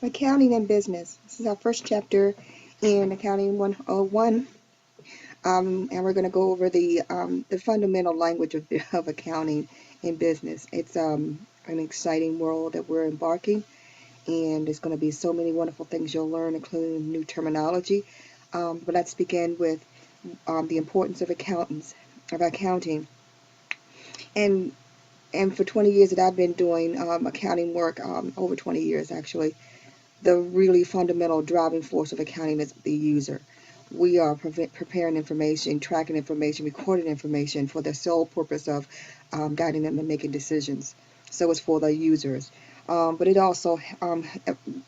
Accounting and business. This is our first chapter in Accounting 101, and we're going to go over the fundamental language of accounting and business. It's an exciting world that we're embarking, and there's going to be so many wonderful things you'll learn, including new terminology. But let's begin with the importance of accounting, and for 20 years that I've been doing accounting work, over 20 years actually. The really fundamental driving force of accounting is the user. We are preparing information, tracking information, recording information for the sole purpose of guiding them in making decisions. So it's for the users. But it also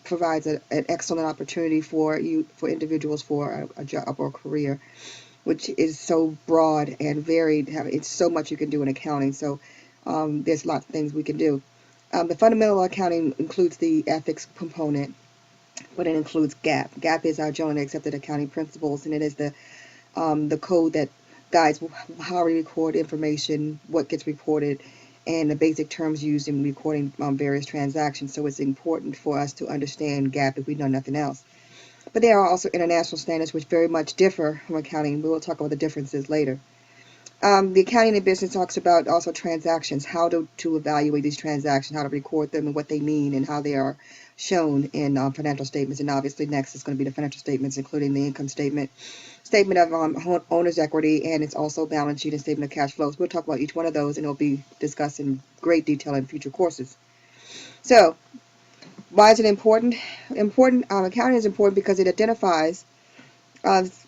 provides an excellent opportunity for individuals for a job or career, which is so broad and varied. It's so much you can do in accounting. So there's lots of things we can do. The fundamental accounting includes the ethics component, but it includes GAAP. GAAP is our generally accepted accounting principles, and it is the code that guides how we record information, what gets reported, and the basic terms used in recording various transactions. So it's important for us to understand GAAP if we know nothing else. But there are also international standards which very much differ from accounting. We will talk about the differences later. The accounting and business talks about also transactions, how to evaluate these transactions, how to record them and what they mean and how they are shown in financial statements. And obviously next is going to be the financial statements, including the income statement, statement of owner's equity, and it's also balance sheet and statement of cash flows. We'll talk about each one of those, and it'll be discussed in great detail in future courses. So why is it important? Accounting is important because it identifies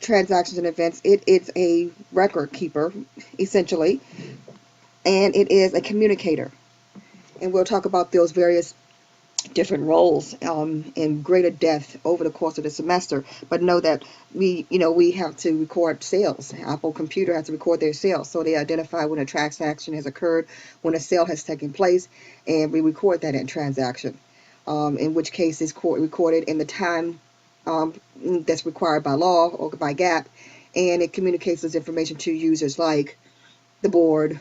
transactions and events. It is a record keeper, essentially, and it is a communicator. And we'll talk about those various different roles in greater depth over the course of the semester. But know that we have to record sales. Apple Computer has to record their sales, so they identify when a transaction has occurred, when a sale has taken place, and we record that in transaction. In which case is recorded in the time that's required by law or by GAAP, and it communicates this information to users like the board,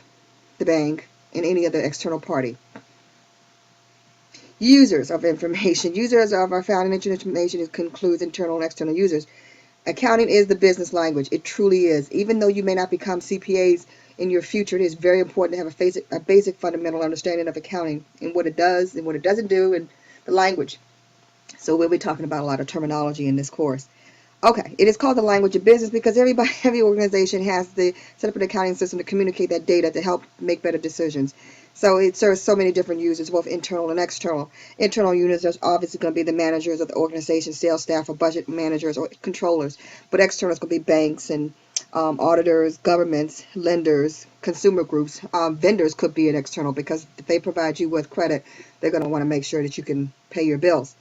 the bank, and any other external party. Users of information. Users of our financial information includes internal and external users. Accounting is the business language. It truly is. Even though you may not become CPAs in your future, it is very important to have a basic fundamental understanding of accounting and what it does and what it doesn't do, and the language. So we'll be talking about a lot of terminology in this course. Okay, it is called the language of business because every organization has the set up an accounting system to communicate that data to help make better decisions. So it serves so many different users, both internal and external. Internal users are obviously going to be the managers of the organization, sales staff, or budget managers, or controllers. But external is going to be banks and auditors, governments, lenders, consumer groups. Vendors could be an external because if they provide you with credit, they're going to want to make sure that you can pay your bills.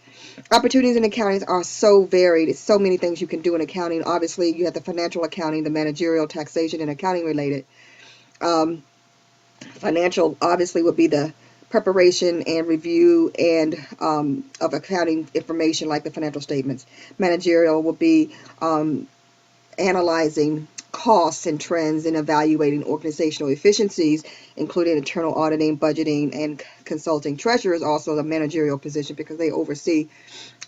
Opportunities in accounting are so varied. It's so many things you can do in accounting. Obviously, you have the financial accounting, the managerial, taxation, and accounting related. Um, Financial obviously would be the preparation and review and of accounting information like the financial statements. Managerial will be analyzing costs and trends and evaluating organizational efficiencies, including internal auditing, budgeting, and consulting. Treasurer is also a managerial position because they oversee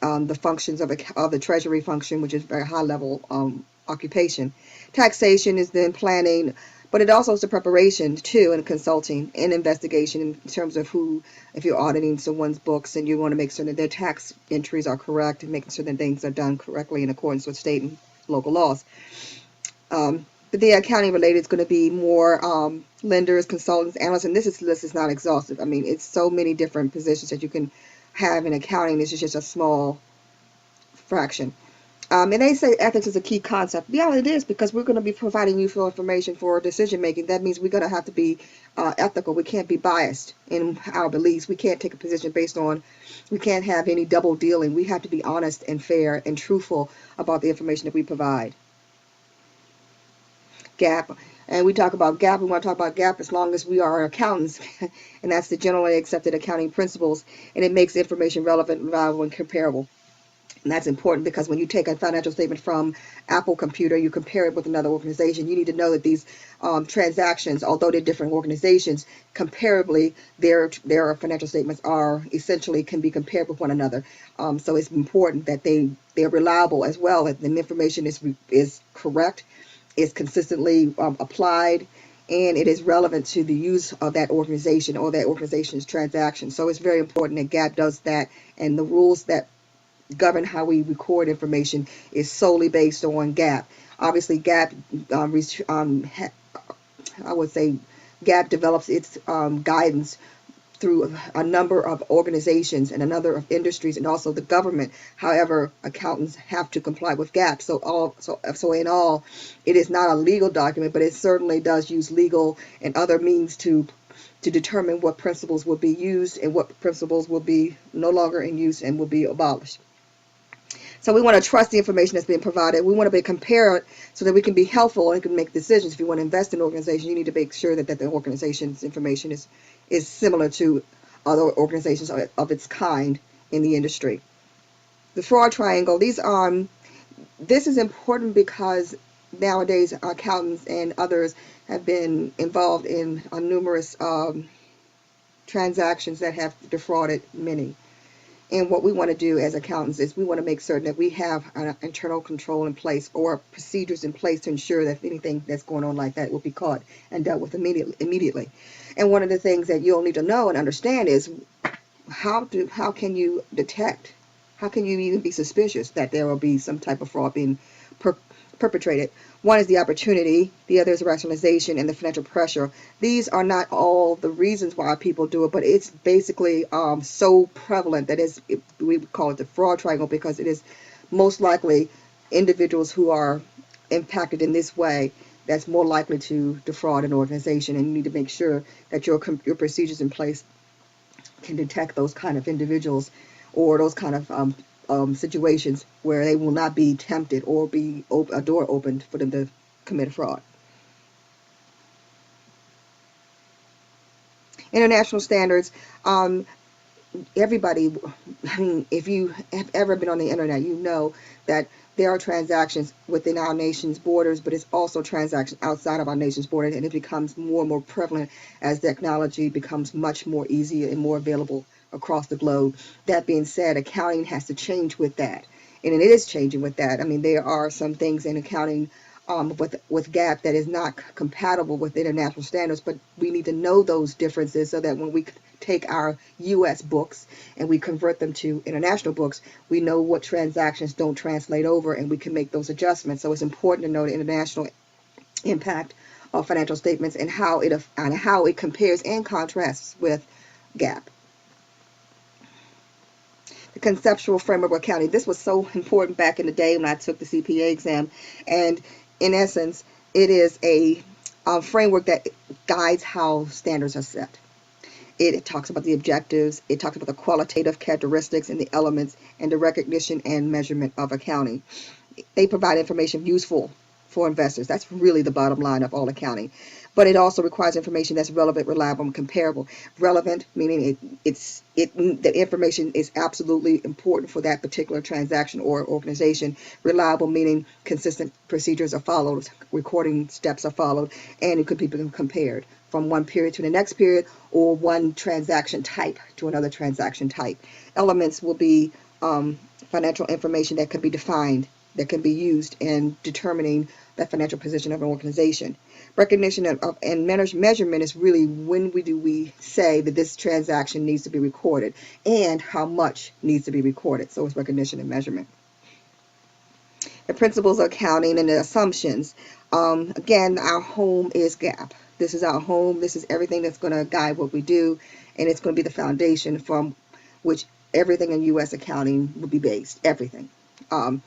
the functions of the treasury function, which is very high level occupation. Taxation is then planning, but it also is the preparation too, and consulting and investigation in terms of if you're auditing someone's books and you want to make sure that their tax entries are correct and making sure that things are done correctly in accordance with state and local laws. But the accounting related is going to be more lenders, consultants, analysts, and this list is not exhaustive. I mean, it's so many different positions that you can have in accounting. This is just a small fraction. And they say ethics is a key concept. Yeah, it is because we're going to be providing useful information for decision making. That means we're going to have to be ethical. We can't be biased in our beliefs. We can't take a position we can't have any double dealing. We have to be honest and fair and truthful about the information that we provide. GAAP. And we talk about GAAP. We want to talk about GAAP as long as we are accountants. And that's the generally accepted accounting principles. And it makes information relevant, reliable, and comparable. And that's important because when you take a financial statement from Apple Computer, you compare it with another organization, you need to know that these transactions, although they're different organizations, comparably, their financial statements are essentially can be compared with one another. So it's important that they're reliable as well, that the information is correct, is consistently applied, and it is relevant to the use of that organization or that organization's transaction. So it's very important that GAAP does that, and the rules that govern how we record information is solely based on GAAP. Obviously, GAAP, I would say, GAAP develops its guidance through a number of organizations and a number of industries and also the government. However, accountants have to comply with GAAP. So in all, it is not a legal document, but it certainly does use legal and other means to determine what principles will be used and what principles will be no longer in use and will be abolished. So we want to trust the information that's being provided. We want to be compare it so that we can be helpful and can make decisions. If you want to invest in an organization, you need to make sure that the organization's information is similar to other organizations of its kind in the industry. The fraud triangle. This is important because nowadays accountants and others have been involved in numerous transactions that have defrauded many. And what we want to do as accountants is we want to make certain that we have an internal control in place or procedures in place to ensure that anything that's going on like that will be caught and dealt with immediately. And one of the things that you'll need to know and understand is how can you detect, how can you even be suspicious that there will be some type of fraud being perpetrated. One is the opportunity, the other is rationalization and the financial pressure. These are not all the reasons why people do it, but it's basically so prevalent that we call it the fraud triangle because it is most likely individuals who are impacted in this way that's more likely to defraud an organization, and you need to make sure that your procedures in place can detect those kind of individuals or those kind of situations where they will not be tempted or be a door opened for them to commit a fraud. International standards. Everybody, I mean, if you have ever been on the internet, you know that there are transactions within our nation's borders, but it's also transactions outside of our nation's borders, and it becomes more and more prevalent as technology becomes much more easy and more available across the globe. That being said, accounting has to change with that, and it is changing with that. I mean, there are some things in accounting with GAAP that is not compatible with international standards, but we need to know those differences so that when we take our U.S. books and we convert them to international books, we know what transactions don't translate over and we can make those adjustments. So it's important to know the international impact of financial statements and how it compares and contrasts with GAAP. The conceptual framework of accounting. This was so important back in the day when I took the CPA exam, and in essence, it is a framework that guides how standards are set. It talks about the objectives, it talks about the qualitative characteristics and the elements, and the recognition and measurement of accounting. They provide information useful for investors. That's really the bottom line of all accounting. But it also requires information that's relevant, reliable, and comparable. Relevant meaning the information is absolutely important for that particular transaction or organization. Reliable meaning consistent procedures are followed, recording steps are followed, and it could be compared from one period to the next period or one transaction type to another transaction type. Elements will be financial information that can be defined, that can be used in determining the financial position of an organization. Recognition and measurement is really when we say that this transaction needs to be recorded and how much needs to be recorded. So it's recognition and measurement. The principles of accounting and the assumptions. Again, our home is GAAP. This is our home. This is everything that's going to guide what we do, and it's going to be the foundation from which everything in U.S. accounting will be based. Everything. And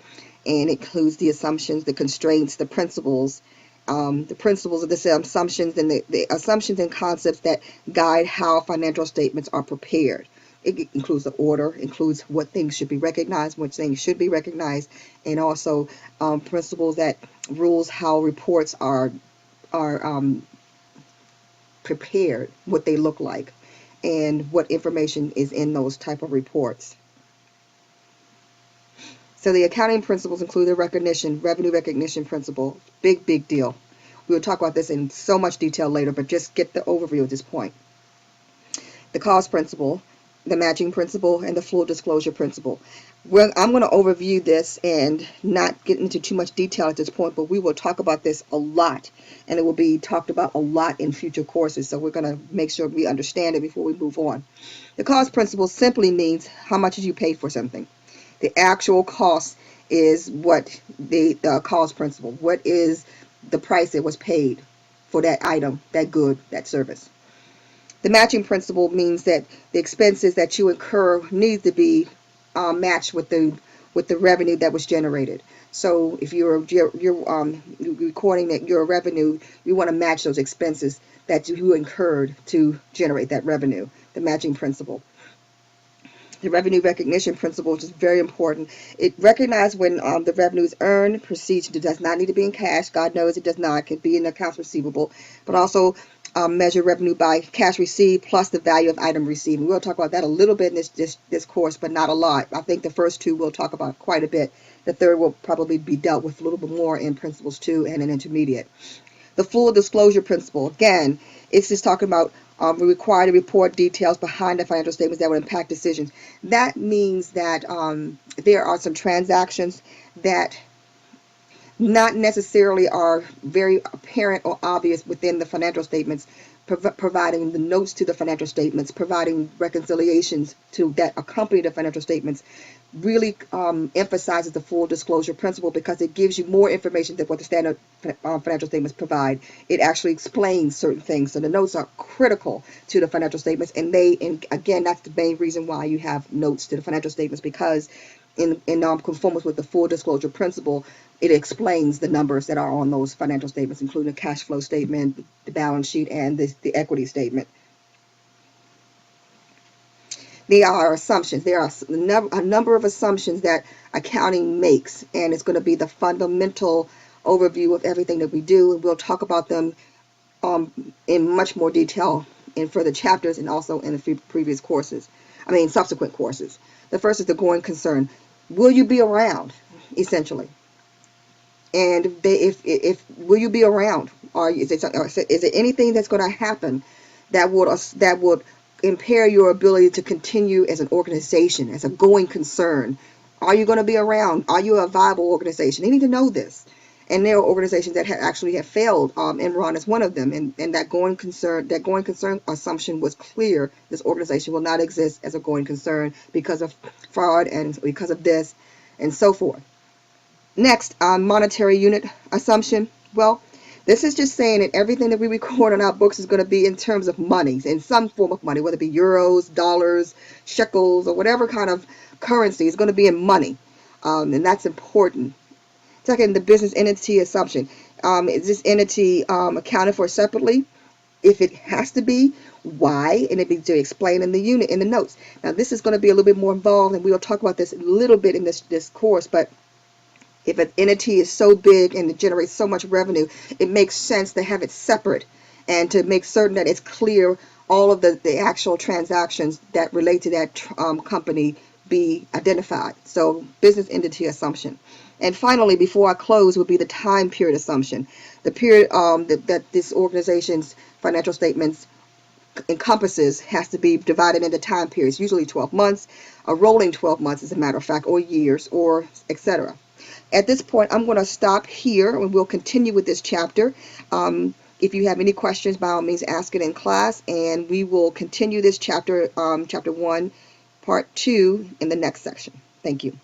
it includes the assumptions, the constraints, the principles of the assumptions and the assumptions and concepts that guide how financial statements are prepared. It includes the order, includes what things should be recognized, what things should be recognized, and also principles that rules how reports are prepared, what they look like, and what information is in those type of reports. So the accounting principles include the revenue recognition principle. Big deal. We will talk about this in so much detail later, but just get the overview at this point. The cost principle, the matching principle, and the full disclosure principle. Well, I'm going to overview this and not get into too much detail at this point, but we will talk about this a lot, and it will be talked about a lot in future courses, so we're going to make sure we understand it before we move on. The cost principle simply means how much did you pay for something. The actual cost is what the cost principle. What is the price that was paid for that item, that good, that service? The matching principle means that the expenses that you incur need to be matched with the revenue that was generated. So if you're recording that your revenue, you want to match those expenses that you incurred to generate that revenue. The matching principle. The revenue recognition principle, which is very important. It recognizes when the revenue is earned, proceeds. It does not need to be in cash. God knows it does not. It can be in accounts receivable, but also measure revenue by cash received plus the value of item received. And we'll talk about that a little bit in this course, but not a lot. I think the first two we'll talk about quite a bit. The third will probably be dealt with a little bit more in Principles 2 and in Intermediate. The full disclosure principle, again, it's just talking about we're required to report details behind the financial statements that would impact decisions. That means that there are some transactions that not necessarily are very apparent or obvious within the financial statements, providing the notes to the financial statements, providing reconciliations to that accompany the financial statements, really emphasizes the full disclosure principle because it gives you more information than what the standard financial statements provide. It actually explains certain things. So the notes are critical to the financial statements, and again, that's the main reason why you have notes to the financial statements, because in conformance with the full disclosure principle, it explains the numbers that are on those financial statements, including the cash flow statement, the balance sheet, and the equity statement. There are assumptions. There are a number of assumptions that accounting makes, and it's going to be the fundamental overview of everything that we do. And we'll talk about them in much more detail in further chapters and also in the previous courses. Subsequent courses. The first is the going concern. Will you be around, essentially? And if will you be around? Or is it anything that's going to happen that would impair your ability to continue as an organization, as a going concern? Are you going to be around? Are you a viable organization? You need to know this. And there are organizations that actually have failed. Enron is one of them. And that going concern assumption was clear. This organization will not exist as a going concern because of fraud and because of this and so forth. Next, monetary unit assumption. Well, this is just saying that everything that we record in our books is going to be in terms of money, in some form of money, whether it be euros, dollars, shekels, or whatever kind of currency is going to be in money. And that's important. Second, the business entity assumption. Is this entity accounted for separately? If it has to be, why? And it be to explain in the notes. Now, this is going to be a little bit more involved, and we will talk about this a little bit in this course, but if an entity is so big and it generates so much revenue, it makes sense to have it separate and to make certain that it's clear all of the actual transactions that relate to that company be identified. So business entity assumption. And finally, before I close, would be the time period assumption. The period that this organization's financial statements encompasses has to be divided into time periods, usually 12 months, a rolling 12 months as a matter of fact, or years, or etc. At this point, I'm going to stop here and we'll continue with this chapter. If you have any questions, by all means, ask it in class, and we will continue this chapter 1, part 2, in the next section. Thank you.